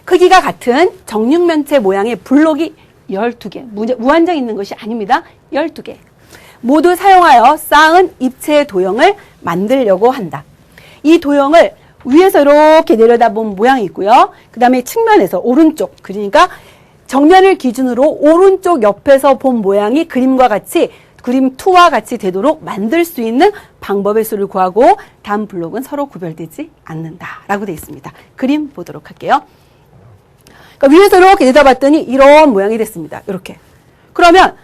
크기가 같은 정육면체 모양의 블록이 12개, 무한정 있는 것이 아닙니다. 12개. 모두 사용하여 쌓은 입체 도형을 만들려고 한다. 이 도형을 위에서 이렇게 내려다본 모양이 있고요. 그 다음에 측면에서 오른쪽, 그러니까 정면을 기준으로 오른쪽 옆에서 본 모양이 그림과 같이 그림 2와 같이 되도록 만들 수 있는 방법의 수를 구하고 다음 블록은 서로 구별되지 않는다라고 되어 있습니다. 그림 보도록 할게요. 그러니까 위에서 이렇게 내다봤더니 이런 모양이 됐습니다. 이렇게. 그러면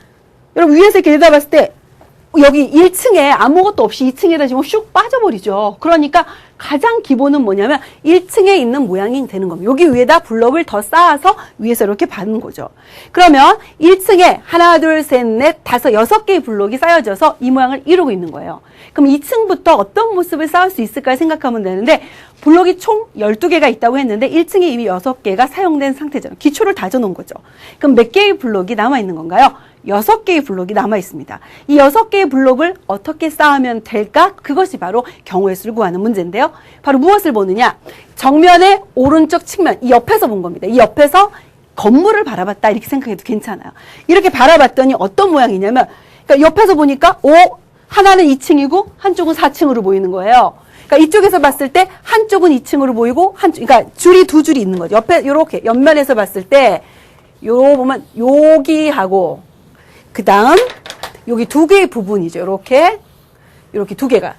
여러분 위에서 이렇게 내다봤을 때 여기 1층에 아무것도 없이 2층에다 지금 슉 빠져버리죠. 그러니까 가장 기본은 뭐냐면 1층에 있는 모양이 되는 겁니다. 여기 위에다 블럭을 더 쌓아서 위에서 이렇게 받는 거죠. 그러면 1층에 하나, 둘, 셋, 넷, 다섯, 6개의 블럭이 쌓여져서 이 모양을 이루고 있는 거예요. 그럼 2층부터 어떤 모습을 쌓을 수 있을까 생각하면 되는데 블럭이 총 12개가 있다고 했는데 1층에 이미 6개가 사용된 상태잖아요. 기초를 다져놓은 거죠. 그럼 몇 개의 블럭이 남아있는 건가요? 6개의 블록이 남아 있습니다. 이 6개의 블록을 어떻게 쌓으면 될까? 그것이 바로 경우의 수를 구하는 문제인데요. 바로 무엇을 보느냐? 정면의 오른쪽 측면, 이 옆에서 본 겁니다. 이 옆에서 건물을 바라봤다 이렇게 생각해도 괜찮아요. 이렇게 바라봤더니 어떤 모양이냐면 그러니까 옆에서 보니까 하나는 2층이고 한쪽은 4층으로 보이는 거예요. 그러니까 이쪽에서 봤을 때 한쪽은 2층으로 보이고 그러니까 줄이 두 줄이 있는 거죠. 옆에 이렇게 옆면에서 봤을 때 요 보면 여기하고 그 다음 여기 2개의 부분이죠. 이렇게 두 개가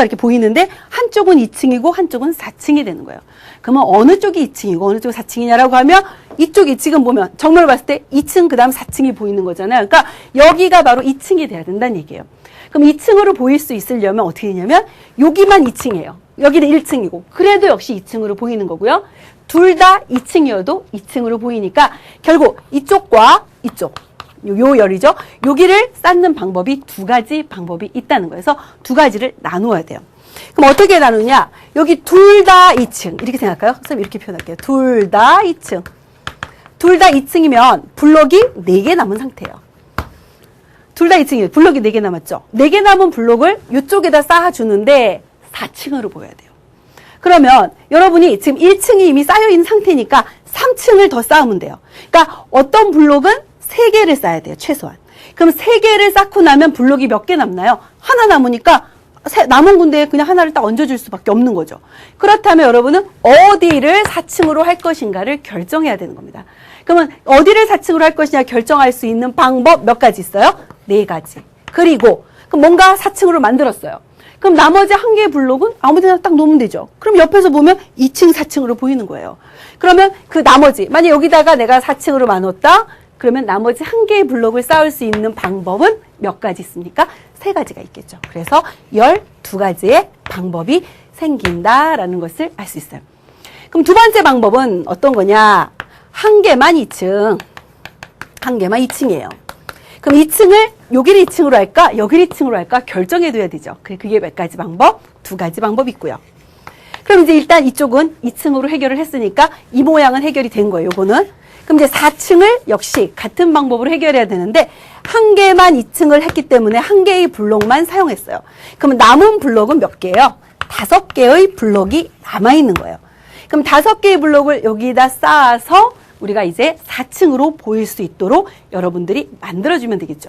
이렇게 보이는데 한쪽은 2층이고 한쪽은 4층이 되는 거예요. 그러면 어느 쪽이 2층이고 어느 쪽이 4층이냐라고 하면 이쪽이 지금 보면 정면을 봤을 때 2층 그 다음 4층이 보이는 거잖아요. 그러니까 여기가 바로 2층이 돼야 된다는 얘기예요. 그럼 2층으로 보일 수 있으려면 어떻게 되냐면 여기만 2층이에요. 여기는 1층이고 그래도 역시 2층으로 보이는 거고요. 둘 다 2층이어도 2층으로 보이니까 결국 이쪽과 이쪽 요 열이죠. 여기를 쌓는 방법이 2가지 방법이 있다는 거예요. 그래서 2가지를 나누어야 돼요. 그럼 어떻게 나누냐? 여기 둘 다 2층 이렇게 생각할까요? 선생님 이렇게 표현할게요. 둘 다 2층. 둘 다 2층이면 블록이 4개 남은 상태예요. 둘 다 2층이에요. 블록이 4개 남았죠. 4개 남은 블록을 이쪽에다 쌓아주는데 4층으로 보여야 돼요. 그러면 여러분이 지금 1층이 이미 쌓여있는 상태니까 3층을 더 쌓으면 돼요. 그러니까 어떤 블록은 3개를 쌓아야 돼요. 최소한. 그럼 3개를 쌓고 나면 블록이 몇 개 남나요? 하나 남으니까 남은 군데에 그냥 하나를 딱 얹어줄 수밖에 없는 거죠. 그렇다면 여러분은 어디를 4층으로 할 것인가를 결정해야 되는 겁니다. 그러면 어디를 4층으로 할 것이냐 결정할 수 있는 방법 몇 가지 있어요? 4가지. 그리고 그럼 뭔가 4층으로 만들었어요. 그럼 나머지 1개의 블록은 아무 데나 딱 놓으면 되죠. 그럼 옆에서 보면 2층, 4층으로 보이는 거예요. 그러면 그 나머지 만약 여기다가 내가 4층으로 나눴다? 그러면 나머지 1개의 블록을 쌓을 수 있는 방법은 몇 가지 있습니까? 3가지가 있겠죠. 그래서 12가지의 방법이 생긴다라는 것을 알 수 있어요. 그럼 2번째 방법은 어떤 거냐? 1개만 2층, 1개만 2층이에요. 그럼 2층을 여기를 2층으로 할까? 여기를 2층으로 할까? 결정해둬야 되죠. 그게 몇 가지 방법? 2가지 방법이 있고요. 그럼 이제 일단 이쪽은 2층으로 해결을 했으니까 이 모양은 해결이 된 거예요. 요거는. 그럼 이제 4층을 역시 같은 방법으로 해결해야 되는데 1개만 2층을 했기 때문에 1개의 블록만 사용했어요. 그러면 남은 블록은 몇 개예요? 5개의 블록이 남아있는 거예요. 그럼 5개의 블록을 여기다 쌓아서 우리가 이제 4층으로 보일 수 있도록 여러분들이 만들어주면 되겠죠.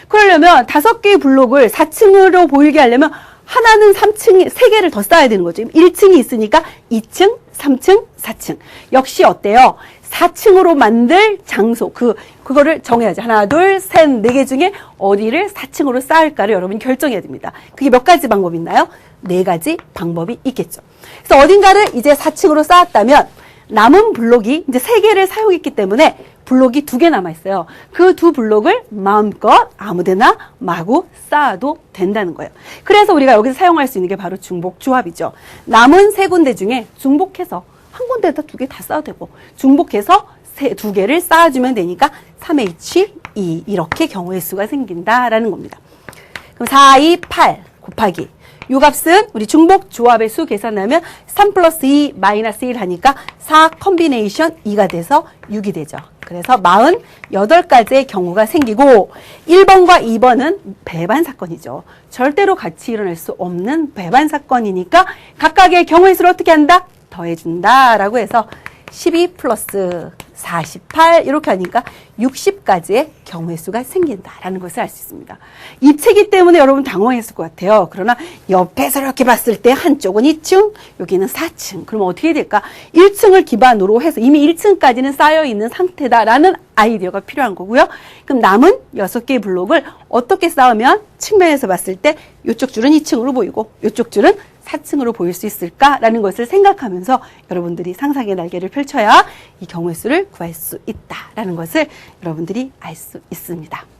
그러려면 5개의 블록을 4층으로 보이게 하려면 하나는 3개를 더 쌓아야 되는 거죠. 1층이 있으니까 2층, 3층, 4층. 역시 어때요? 4층으로 만들 장소, 그거를 정해야죠. 하나, 둘, 셋, 4개 중에 어디를 4층으로 쌓을까를 여러분이 결정해야 됩니다. 그게 몇 가지 방법이 있나요? 4가지 방법이 있겠죠. 그래서 어딘가를 이제 4층으로 쌓았다면 남은 블록이 이제 3개를 사용했기 때문에 블록이 2개 남아있어요. 그 2 블록을 마음껏 아무데나 마구 쌓아도 된다는 거예요. 그래서 우리가 여기서 사용할 수 있는 게 바로 중복조합이죠. 남은 3군데 중에 중복해서 한 군데에다 2개 다 쌓아도 되고 중복해서 2개를 쌓아주면 되니까 3H2 이렇게 경우의 수가 생긴다라는 겁니다. 그럼 4, 2, 8 곱하기 이 값은 우리 중복 조합의 수 계산하면 3 플러스 2 마이너스 1 하니까 4 컴비네이션 2가 돼서 6이 되죠. 그래서 48가지의 경우가 생기고 1번과 2번은 배반 사건이죠. 절대로 같이 일어날 수 없는 배반 사건이니까 각각의 경우의 수를 어떻게 한다? 더해준다라고 해서 12 플러스 48 이렇게 하니까 60가지의 경우의 수가 생긴다라는 것을 알 수 있습니다. 입체기 때문에 여러분 당황했을 것 같아요. 그러나 옆에서 이렇게 봤을 때 한쪽은 2층, 여기는 4층. 그러면 어떻게 될까? 1층을 기반으로 해서 이미 1층까지는 쌓여있는 상태다라는 아이디어가 필요한 거고요. 그럼 남은 6개의 블록을 어떻게 쌓으면 측면에서 봤을 때 이쪽 줄은 2층으로 보이고 이쪽 줄은 4층으로 보일 수 있을까라는 것을 생각하면서 여러분들이 상상의 날개를 펼쳐야 이 경우의 수를 구할 수 있다라는 것을 여러분들이 알 수 있습니다.